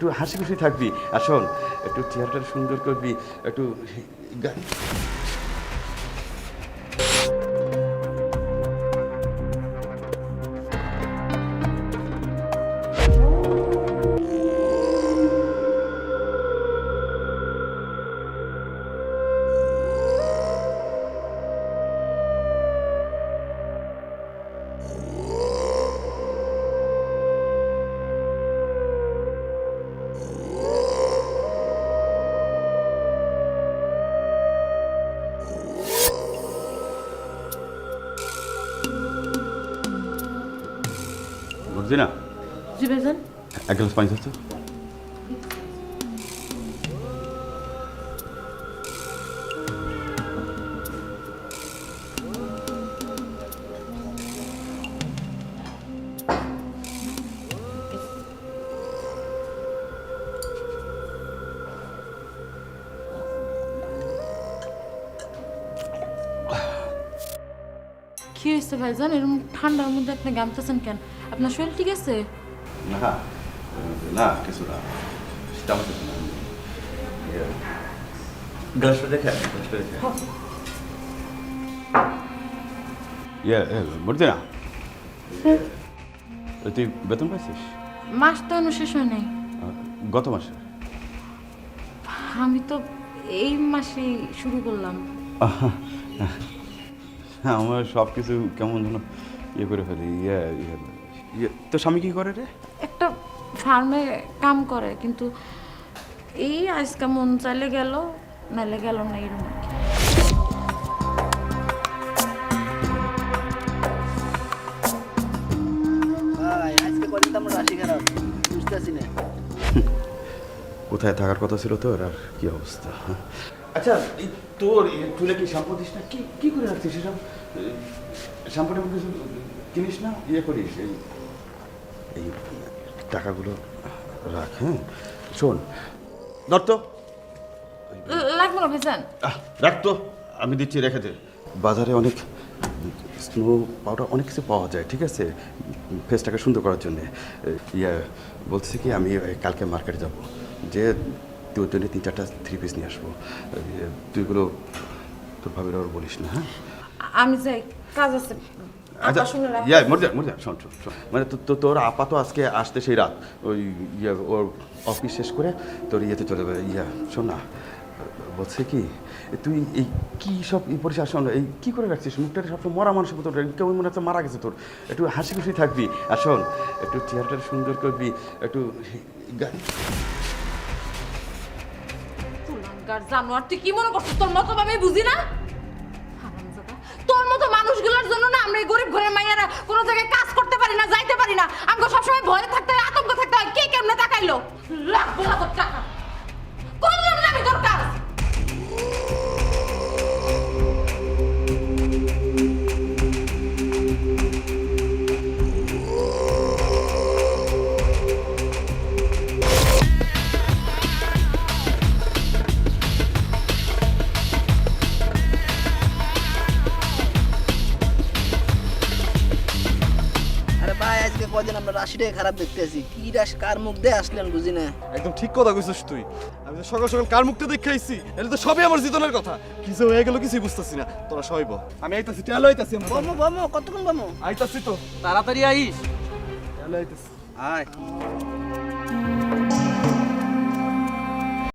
একটু হাসি খুশি থাকবি। আর শোন, একটু চেহারাটা সুন্দর করবি, একটু বুঝলি না? জি ভাইজান। এক গ্লাস পানি ধরতো। কি হয়েছে ভাইজান? এরকম ঠান্ডার মধ্যে আপনি গামতেছেন কেন? আপনার শরীর ঠিক আছে? না না, কিছু না, তেমন কিছু না। গ্লাসটা দেখে বুঝলি না? তুই বেতন পাইছিস? মাস তো এখনো শেষ হয় নাই। গত মাসে? আমি তো এই মাসেই শুরু করলাম। হ্যাঁ, আমার সব কিছু কেমন যেন ইয়ে করে ফেলি। তোর স্বামী কি করে রে? একটা ফার্মে কাম করে, কিন্তু এই আজকে মন চাইলে গেল, নাইলে গেল না, এরকম আর কি। আজকে কদিন তো আমার রাশি খারাপ, বুঝতেছি না। কোথায় থাকার কথা ছিল তোর, আর কি অবস্থা? আচ্ছা, তোর চুলে কি শ্যাম্পু দিস না? কি করে রাখছিস এসব? শ্যাম্পুটা কিছু কিনিস না, ইয়ে করিস? এই টাকাগুলো রাখ। হ্যাঁ শোন, ধর তো। লাগবে না ভাইজান। রাখ তো, আমি দিচ্ছি, রেখে দে। বাজারে অনেক স্নো পাউডার অনেক কিছু পাওয়া যায়, ঠিক আছে, ফেসটাকে সুন্দর করার জন্যে। বলতেছি কি, আমি কালকে মার্কেটে যাব, যে তোর জন্য 3-4টা 3 পিস নিয়ে আসবো। তুইগুলো তোর ভাবির আর বলিস না, হ্যাঁ? আমি যাই, কাজ আছে। আচ্ছা, শুনে মরজা শোন, মানে তোর আপা তো আজকে আসতে সেই রাত, ওই ওর অফিস শেষ করে তোর ইয়েতে চলে যাবে। শোন না, বলছে কি, তুই এই কী সব পরিষ্কার, শোন, এই কী করে রাখছিস মুখটা? সবসময় মরা মানুষের মতো, কেমন মনে হচ্ছে মারা গেছে তোর। একটু হাসি খুশি থাকবি। আর শোন, একটু চেহারাটা সুন্দর করবি, একটু জানোয়ার, তুই কি মনে করছিস তোর মতো আমি বুঝি না? তোর মতো মানুষগুলোর জন্য না আমরা এই গরিব ঘরের মাইয়ারা কোনো জায়গায় কাজ করতে পারি না, যাইতে পারি না। আমাকে সবসময় ভয়ে থাকতে হয়, আতঙ্ক থাকতে হয়। কে কেমনে তাকাইলো? লাগবো না তোর টাকা, করলাম না আমি তোর কাজ। আরে ভাই, আজকে কদিন আমরা রাশিটাই খারাপ দেখতেছি। কি রাশি, কার মুখ দিয়ে আসলেন বুঝি না। একদম ঠিক কথা কইছিস তুই। আমি তো সকাল সকাল কার মুখতে দেখাইছি, এটা তো সবই আমার জীবনের কথা। কি যে হয়ে গেল কিছুই বুঝতেছি না। তোরা সইব, আমি আইতাছি, টেলো আইতাছি। বমো বমো, কতক্ষণ বমো? আইতাছি তো, তাড়াতাড়ি আইস। টেলো আইতাছি। আয়